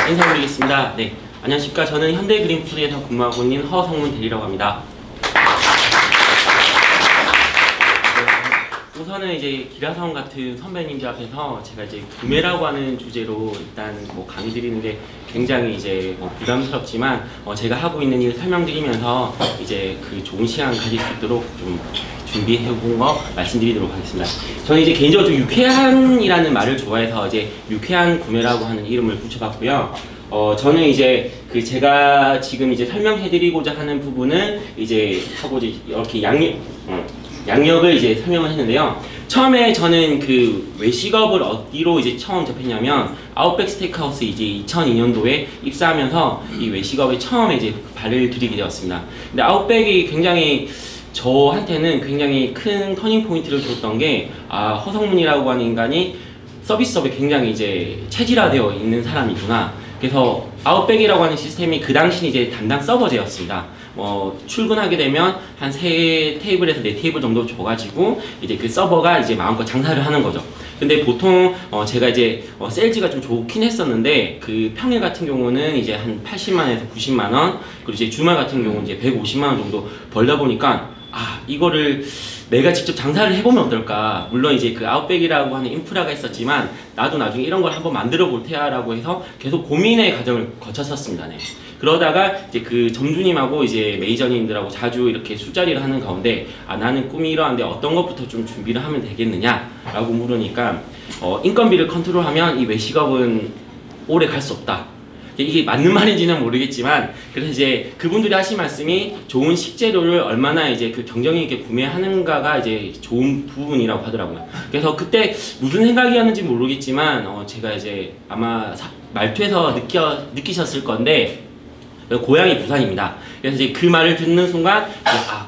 인사 올리겠습니다. 네, 안녕하십니까. 저는 현대그린푸드에서 근무하고 있는 허성문 대리라고 합니다. 우선은 이제 기라성 같은 선배님들 앞에서 제가 이제 구매라고 하는 주제로 일단 뭐 강의 드리는데 굉장히 이제 뭐 부담스럽지만 제가 하고 있는 일 설명드리면서 이제 그 좋은 시간 가질 수 있도록 좀 준비해본 거 말씀드리도록 하겠습니다. 저는 이제 개인적으로 좀 유쾌한이라는 말을 좋아해서 이제 유쾌한 구매라고 하는 이름을 붙여봤고요. 저는 이제 그 제가 지금 이제 설명해드리고자 하는 부분은 이제 하고 이렇게 양력을 이제 설명을 했는데요. 처음에 저는 그 외식업을 어디로 이제 처음 접했냐면 아웃백 스테이크하우스 이제 2002년도에 입사하면서 이 외식업에 처음에 이제 발을 들이게 되었습니다. 근데 아웃백이 굉장히 저한테는 굉장히 큰 터닝 포인트를 줬던 게 허성문이라고 하는 인간이 서비스업에 굉장히 이제 체질화되어 있는 사람이구나. 그래서 아웃백이라고 하는 시스템이 그 당시 이제 담당 서버제였습니다. 출근하게 되면 한 3테이블에서 4테이블 정도 줘가지고 이제 그 서버가 이제 마음껏 장사를 하는 거죠. 근데 보통 제가 이제 세일즈가 좀 좋긴 했었는데 그 평일 같은 경우는 이제 한 80만원에서 90만원, 그리고 이제 주말 같은 경우는 이제 150만원 정도 벌다 보니까 이거를 내가 직접 장사를 해보면 어떨까. 물론 이제 그 아웃백이라고 하는 인프라가 있었지만 나도 나중에 이런 걸 한번 만들어 볼 테야 라고 해서 계속 고민의 과정을 거쳤었습니다. 네. 그러다가 이제 그 점주님하고 이제 매니저님들하고 자주 이렇게 술자리를 하는 가운데 나는 꿈이 이러한데 어떤 것부터 좀 준비를 하면 되겠느냐 라고 물으니까 인건비를 컨트롤하면 이 외식업은 오래 갈 수 없다. 이게 맞는 말인지는 모르겠지만 그래서 이제 그분들이 하신 말씀이 좋은 식재료를 얼마나 이제 그 경쟁력 있게 구매하는가가 이제 좋은 부분이라고 하더라고요. 그래서 그때 무슨 생각이었는지 모르겠지만 제가 이제 아마 말투에서 느끼셨을 건데 고향이 부산입니다. 그래서 이제 그 말을 듣는 순간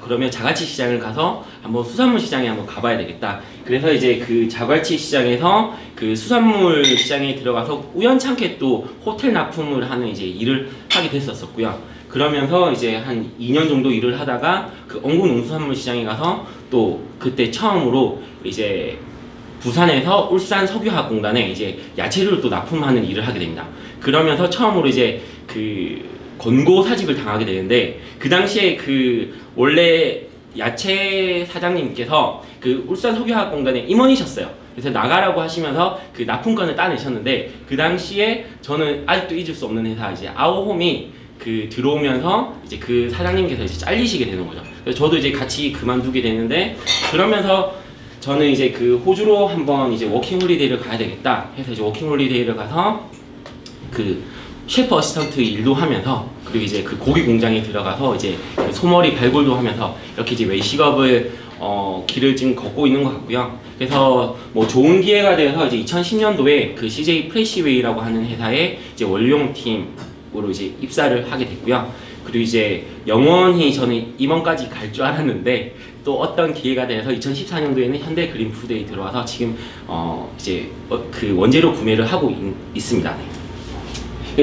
그러면 자갈치 시장을 가서 한번 수산물 시장에 한번 가봐야 되겠다. 그래서 이제 그 자갈치 시장에서 그 수산물 시장에 들어가서 우연찮게 또 호텔 납품을 하는 이제 일을 하게 됐었고요. 그러면서 이제 한 2년 정도 일을 하다가 그 원구 농수산물 시장에 가서 또 그때 처음으로 이제 부산에서 울산 석유화학공단에 이제 야채를 또 납품하는 일을 하게 됩니다. 그러면서 처음으로 이제 그 권고 사직을 당하게 되는데 그 당시에 그 원래 야채 사장님께서 그 울산 석유화학공단의 임원이셨어요. 그래서 나가라고 하시면서 그 납품권을 따내셨는데 그 당시에 저는 아직도 잊을 수 없는 회사 이제 아오홈이 그 들어오면서 이제 그 사장님께서 이제 잘리시게 되는 거죠. 그래서 저도 이제 같이 그만두게 되는데 그러면서 저는 이제 그 호주로 한번 이제 워킹홀리데이를 가야 되겠다 해서 이제 워킹홀리데이를 가서 그 셰프 어시스턴트 일도 하면서 그리고 이제 그 고기 공장에 들어가서 이제 그 소머리 발굴도 하면서 이렇게 이제 외식업을 길을 지금 걷고 있는 것 같고요. 그래서 뭐 좋은 기회가 되어서 이제 2010년도에 그 CJ 프레시웨이라고 하는 회사에 이제 원료용팀으로 이제 입사를 하게 됐고요. 그리고 이제 영원히 저는 임원까지 갈 줄 알았는데 또 어떤 기회가 돼서 2014년도에는 현대그린푸드에 들어와서 지금 이제 그 원재료 구매를 하고 있습니다.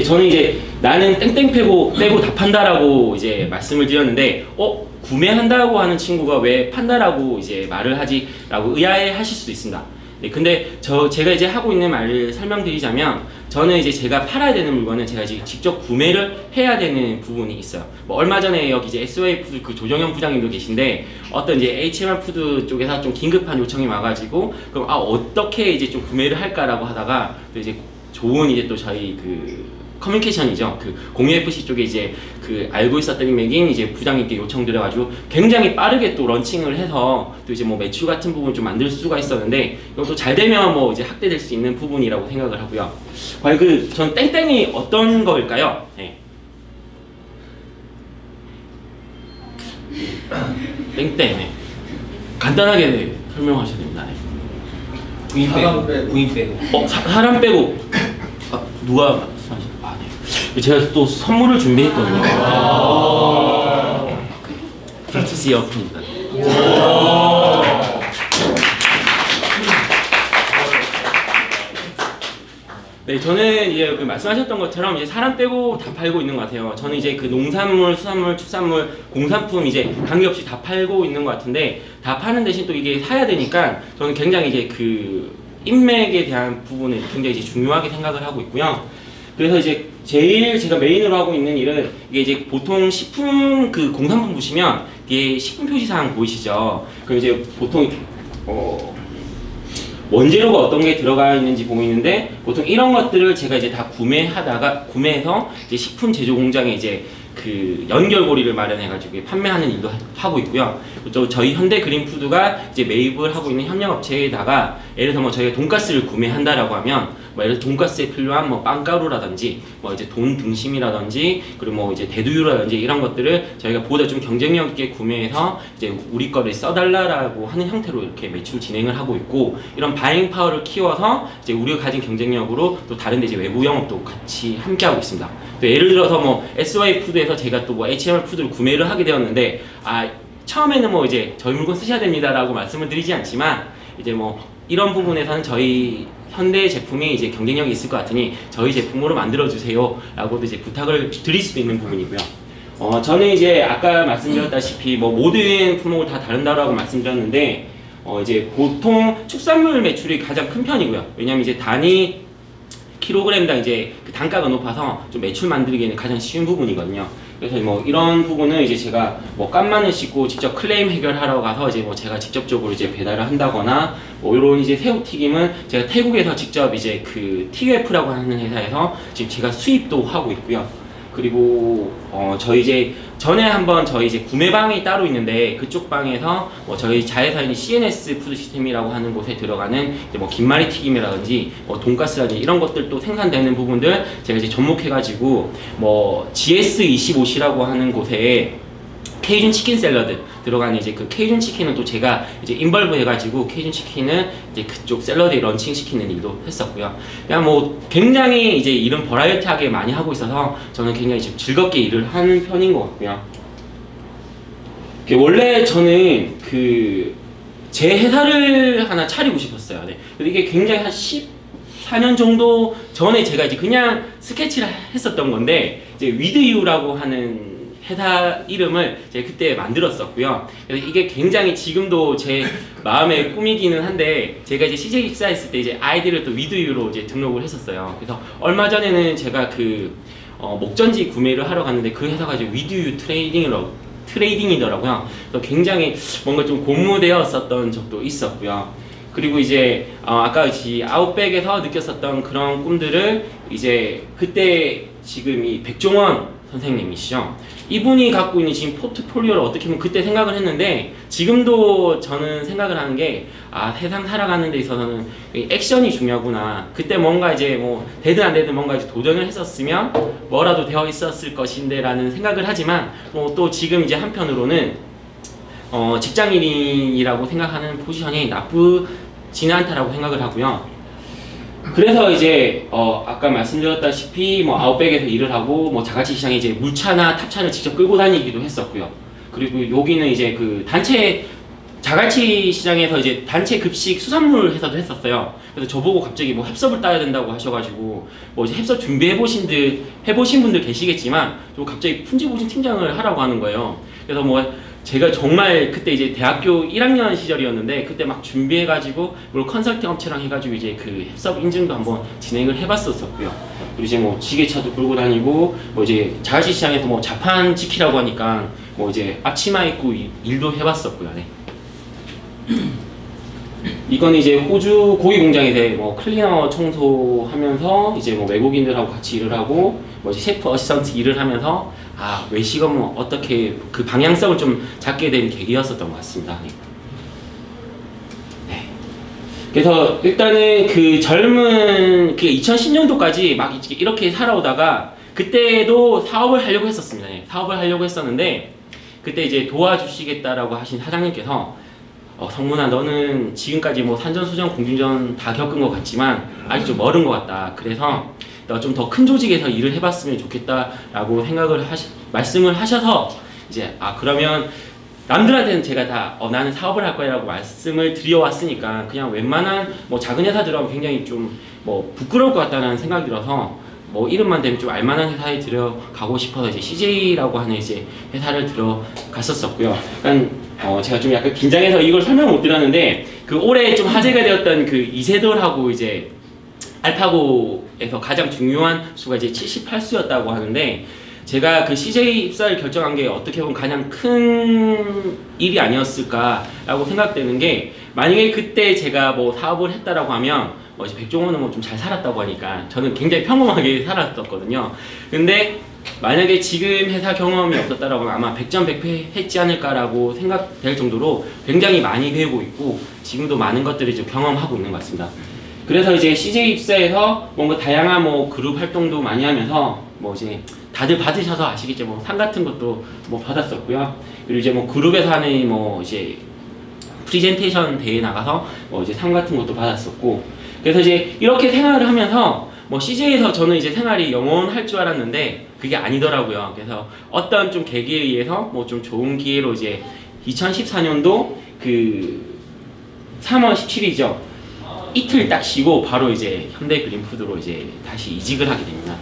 저는 이제 나는 땡땡 빼고 다 판다라고 이제 말씀을 드렸는데 구매한다고 하는 친구가 왜 판다라고 이제 말을 하지라고 의아해하실 수도 있습니다. 네, 근데 제가 이제 하고 있는 말을 설명드리자면 저는 이제 제가 팔아야 되는 물건은 제가 이제 직접 구매를 해야 되는 부분이 있어요. 뭐 얼마 전에 여기 이제 SOA 푸드 그 조정현 부장님도 계신데 어떤 이제 HMR 푸드 쪽에서 좀 긴급한 요청이 와가지고 그럼 어떻게 이제 좀 구매를 할까라고 하다가 또 이제 좋은 이제 또 저희 그 커뮤니케이션이죠. 그 공유 FC 쪽에 이제 그 알고 있었던 인맥인 이제 부장님께 요청드려가지고 굉장히 빠르게 또 런칭을 해서 또 이제 뭐 매출 같은 부분 좀 만들 수가 있었는데 이것도 잘 되면 뭐 이제 확대될 수 있는 부분이라고 생각을 하고요. 과연 전 땡땡이 어떤 걸까요? 네. 땡땡. 네. 간단하게 설명하셔야 됩니다. 네. 부인 빼고. 사람 빼고. 누가 제가 또 선물을 준비했거든요. 빅투스 이어폰입니다. 네, 저는 이제 그 말씀하셨던 것처럼 이제 사람 빼고 다 팔고 있는 것 같아요. 저는 이제 그 농산물, 수산물, 축산물, 공산품 이제 관계없이 다 팔고 있는 것 같은데 다 파는 대신 또 이게 사야 되니까 저는 굉장히 이제 그 인맥에 대한 부분을 굉장히 이제 중요하게 생각을 하고 있고요. 그래서 이제 제일 제가 메인으로 하고 있는 일은 이게 이제 보통 식품 그 공산품 보시면 뒤에 식품 표시사항 보이시죠? 그럼 이제 보통 원재료가 어떤 게 들어가 있는지 보이는데 보통 이런 것들을 제가 이제 다 구매해서 이제 식품 제조 공장에 이제 그 연결고리를 마련해가지고 판매하는 일도 하고 있고요. 또 저희 현대그린푸드가 이제 매입을 하고 있는 협력업체에다가 예를 들어 뭐 저희가 돈가스를 구매한다라고 하면 뭐 예를 들어 돈가스에 필요한 뭐 빵가루라든지 뭐 이제 돈 등심이라든지 그리고 뭐 이제 대두유라든지 이런 것들을 저희가 보다 좀 경쟁력 있게 구매해서 이제 우리 거를 써달라라고 하는 형태로 이렇게 매출 진행을 하고 있고 이런 바잉 파워를 키워서 이제 우리가 가진 경쟁력으로 또 다른데 이제 외부 영업도 같이 함께 하고 있습니다. 또 예를 들어서 뭐 SY 푸드에서 제가 또 뭐 HMR 푸드를 구매를 하게 되었는데 처음에는 뭐 이제 저희 물건 쓰셔야 됩니다라고 말씀을 드리지 않지만 이제 뭐 이런 부분에서는 저희 현대 제품이 이제 경쟁력이 있을 것 같으니 저희 제품으로 만들어 주세요 라고도 이제 부탁을 드릴 수도 있는 부분이고요. 저는 이제 아까 말씀드렸다시피 뭐 모든 품목을 다 다룬다라고 말씀드렸는데 이제 보통 축산물 매출이 가장 큰 편이고요. 왜냐면 이제 단위 킬로그램당 이제 그 단가가 높아서 좀 매출 만들기에는 가장 쉬운 부분이거든요. 그래서 뭐 이런 부분은 이제 제가 뭐 깐마늘 씻고 직접 클레임 해결하러 가서 이제 뭐 제가 직접적으로 이제 배달을 한다거나 뭐 이런 이제 새우튀김은 제가 태국에서 직접 이제 그 TUF라고 하는 회사에서 지금 제가 수입도 하고 있고요. 그리고 저희 이제 전에 한번 저희 이제 구매방이 따로 있는데 그쪽 방에서 뭐 저희 자회사인 CNS 푸드 시스템이라고 하는 곳에 들어가는 이제 뭐 김말이 튀김이라든지 뭐 돈가스라든지 이런 것들도 생산되는 부분들 제가 이제 접목해가지고 뭐 GS25C라고 하는 곳에 케이준 치킨 샐러드 들어가는 이제 그 케이준 치킨은 또 제가 이제 인벌브 해가지고 케이준 치킨은 이제 그쪽 샐러드에 런칭 시키는 일도 했었고요. 그냥 뭐 굉장히 이제 일은 버라이어티하게 많이 하고 있어서 저는 굉장히 좀 즐겁게 일을 하는 편인 것 같고요. 원래 저는 그 제 회사를 하나 차리고 싶었어요. 네. 이게 굉장히 한 14년 정도 전에 제가 이제 그냥 스케치를 했었던 건데 이제 위드유라고 하는 회사 이름을 제가 그때 만들었었고요. 그래서 이게 굉장히 지금도 제 마음의 꿈이기는 한데 제가 이제 CJ 입사했을 때 이제 아이디를 또 위드유로 이제 등록을 했었어요. 그래서 얼마 전에는 제가 그 목전지 구매를 하러 갔는데 그 회사가 이제 위드유 트레이딩이더라고요. 그래서 굉장히 뭔가 좀 고무되었었던 적도 있었고요. 그리고 이제 아까 아웃백에서 느꼈었던 그런 꿈들을 이제 그때 지금 이 백종원 선생님이시죠. 이분이 갖고 있는 지금 포트폴리오를 어떻게 보면 그때 생각을 했는데 지금도 저는 생각을 하는 게 세상 살아가는 데 있어서는 액션이 중요하구나. 그때 뭔가 이제 뭐 되든 안 되든 뭔가 이제 도전을 했었으면 뭐라도 되어 있었을 것인데 라는 생각을 하지만 또 지금 이제 한편으로는 직장인이라고 생각하는 포지션이 나쁘지는 않다라고 생각을 하고요. 그래서 이제 아까 말씀드렸다시피 뭐 아웃백에서 일을 하고 뭐 자갈치 시장에 이제 물차나 탑차를 직접 끌고 다니기도 했었고요. 그리고 여기는 이제 그 단체 자갈치 시장에서 이제 단체 급식 수산물 회사도 했었어요. 그래서 저보고 갑자기 뭐 heb섭을 따야 된다고 하셔가지고 뭐 이제 heb섭 준비해보신 분들 계시겠지만 저 갑자기 품질보증 팀장을 하라고 하는 거예요. 그래서 뭐 제가 정말 그때 이제 대학교 1학년 시절이었는데 그때 막 준비해가지고 물론 컨설팅 업체랑 해가지고 이제 그 heb섭 인증도 한번 진행을 해봤었고요. 그리고 이제 뭐 지게차도 끌고 다니고 뭐 이제 자갈치 시장에서 뭐 자판 지키라고 하니까 뭐 이제 앞치마 입고 일도 해봤었고요. 네. 이건 이제 호주 고기 공장에서 뭐 클리너 청소하면서 이제 뭐 외국인들하고 같이 일을 하고 뭐 이제 셰프 어시스턴트 일을 하면서 외식업은 어떻게 그 방향성을 좀 잡게 된 계기였었던 것 같습니다. 네. 그래서 일단은 그 젊은 그 2010년도까지 막 이렇게 살아오다가 그때도 사업을 하려고 했었습니다. 네. 사업을 하려고 했었는데 그때 이제 도와주시겠다라고 하신 사장님께서 성문아 너는 지금까지 뭐 산전수전 공중전 다 겪은 것 같지만 아직 좀 멀은 것 같다. 그래서 좀 더 큰 조직에서 일을 해봤으면 좋겠다라고 말씀을 하셔서 이제 그러면 남들한테는 제가 다 나는 사업을 할 거야라고 말씀을 드려왔으니까 그냥 웬만한 뭐 작은 회사 들어가면 굉장히 좀 뭐 부끄러울 것 같다는 생각이 들어서 뭐 이름만 되면 좀 알만한 회사에 들어가고 싶어서 이제 CJ라고 하는 이제 회사를 들어갔었고요. 그러니까 제가 좀 약간 긴장해서 이걸 설명 못 드렸는데 그 올해 좀 화제가 되었던 그 이세돌하고 이제 알파고 수에서 가장 중요한 수가 이제 78수였다고 하는데, 제가 그 CJ 입사를 결정한 게 어떻게 보면 가장 큰 일이 아니었을까라고 생각되는 게, 만약에 그때 제가 뭐 사업을 했다라고 하면 이제 백종원은 뭐 좀 잘 살았다고 하니까 저는 굉장히 평범하게 살았었거든요. 근데 만약에 지금 회사 경험이 없었다라고 하면 아마 100점 100패 했지 않을까라고 생각될 정도로 굉장히 많이 배우고 있고, 지금도 많은 것들을 좀 경험하고 있는 것 같습니다. 그래서 이제 CJ 입사해서 뭔가 다양한 뭐 그룹 활동도 많이 하면서 뭐 이제 다들 받으셔서 아시겠죠? 뭐 상 같은 것도 뭐 받았었고요. 그리고 이제 뭐 그룹에서 하는 뭐 이제 프리젠테이션 대회 나가서 뭐 이제 상 같은 것도 받았었고, 그래서 이제 이렇게 생활을 하면서 뭐 CJ에서 저는 이제 생활이 영원할 줄 알았는데 그게 아니더라고요. 그래서 어떤 좀 계기에 의해서 뭐 좀 좋은 기회로 이제 2014년도 그 3월 17일이죠. 이틀 딱 쉬고 바로 이제 현대그린푸드로 이제 다시 이직을 하게 됩니다.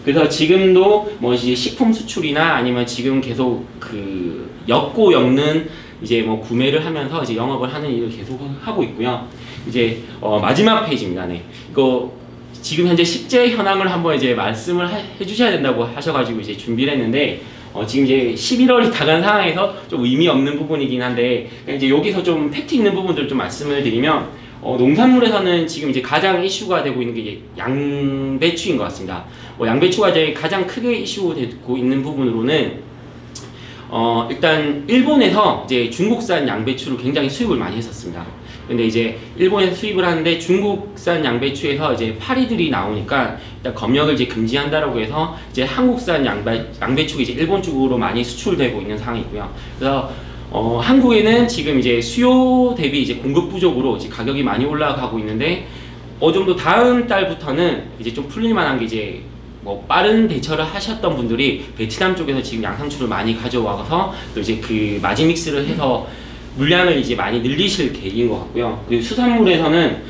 그래서 지금도 뭐 이제 식품 수출이나 아니면 지금 계속 그 엮고 엮는 이제 뭐 구매를 하면서 이제 영업을 하는 일을 계속 하고 있고요. 이제 마지막 페이지입니다. 네. 이거 지금 현재 식재 현황을 한번 이제 말씀을 해주셔야 된다고 하셔가지고 이제 준비를 했는데, 지금 이제 11월이 다가간 상황에서 좀 의미 없는 부분이긴 한데, 이제 여기서 좀 팩트 있는 부분들을 좀 말씀을 드리면, 농산물에서는 지금 이제 가장 이슈가 되고 있는 게 양배추인 것 같습니다. 양배추가 이제 가장 크게 이슈되고 있는 부분으로는, 일단 일본에서 이제 중국산 양배추를 굉장히 수입을 많이 했었습니다. 근데 이제 일본에서 수입을 하는데 중국산 양배추에서 이제 파리들이 나오니까 일단 검역을 이제 금지한다라고 해서 이제 한국산 양배추가 이제 일본 쪽으로 많이 수출되고 있는 상황이고요. 그래서 한국에는 지금 이제 수요 대비 이제 공급 부족으로 이제 가격이 많이 올라가고 있는데, 정도 다음 달부터는 이제 좀 풀릴만한 게 이제 뭐 빠른 대처를 하셨던 분들이 베트남 쪽에서 지금 양상추를 많이 가져와서 또 이제 그 마진 믹스를 해서 물량을 이제 많이 늘리실 계획인 것 같고요. 그리고 수산물에서는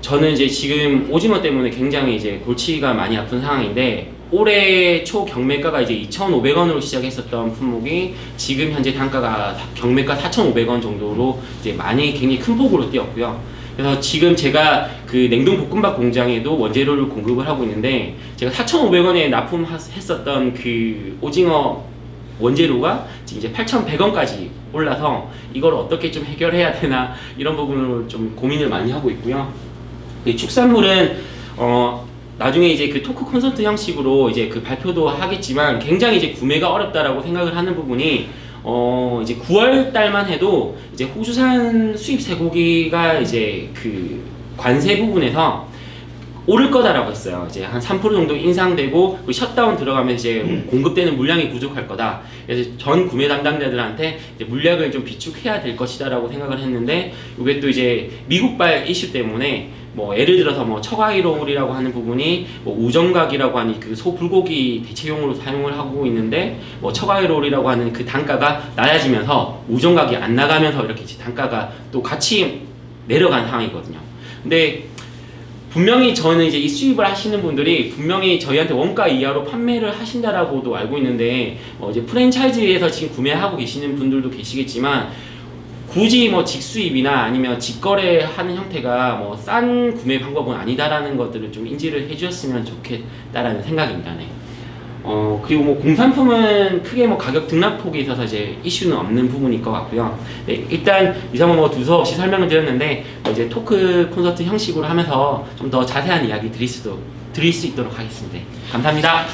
저는 이제 지금 오징어 때문에 굉장히 이제 골치가 많이 아픈 상황인데, 올해 초 경매가가 이제 2,500원으로 시작했었던 품목이 지금 현재 단가가 경매가 4,500원 정도로 이제 많이 굉장히 큰 폭으로 뛰었고요. 그래서 지금 제가 그 냉동 볶음밥 공장에도 원재료를 공급을 하고 있는데, 제가 4,500원에 납품했었던 그 오징어 원재료가 지금 이제 8,100원까지 올라서 이걸 어떻게 좀 해결해야 되나 이런 부분을 좀 고민을 많이 하고 있고요. 축산물은 나중에 이제 그 토크 콘서트 형식으로 이제 그 발표도 하겠지만 굉장히 이제 구매가 어렵다라고 생각을 하는 부분이, 이제 9월 달만 해도 이제 호주산 수입 쇠고기가 이제 그 관세 부분에서 오를 거다라고 했어요. 이제 한 3% 정도 인상되고 셧다운 들어가면서 이제 공급되는 물량이 부족할 거다. 그래서 전 구매 담당자들한테 이제 물량을 좀 비축해야 될 것이다라고 생각을 했는데, 이게 또 이제 미국발 이슈 때문에 뭐 예를 들어서 뭐 처가이롤이라고 하는 부분이 뭐 우정각이라고 하는 그 소불고기 대체용으로 사용을 하고 있는데, 뭐 처가이롤이라고 하는 그 단가가 낮아지면서 우정각이 안 나가면서 이렇게 단가가 또 같이 내려간 상황이거든요. 근데 분명히 저는 이제 이 수입을 하시는 분들이 분명히 저희한테 원가 이하로 판매를 하신다라고도 알고 있는데, 이제 프랜차이즈에서 지금 구매하고 계시는 분들도 계시겠지만, 굳이 뭐 직수입이나 아니면 직거래하는 형태가 뭐 싼 구매 방법은 아니다라는 것들을 좀 인지를 해주셨으면 좋겠다라는 생각입니다. 네. 그리고 뭐 공산품은 크게 뭐 가격 등락폭에 있어서 이제 이슈는 없는 부분일 것 같고요. 네, 일단 이상은 뭐 두서없이 설명을 드렸는데, 이제 토크 콘서트 형식으로 하면서 좀 더 자세한 이야기 드릴 수 있도록 하겠습니다. 감사합니다.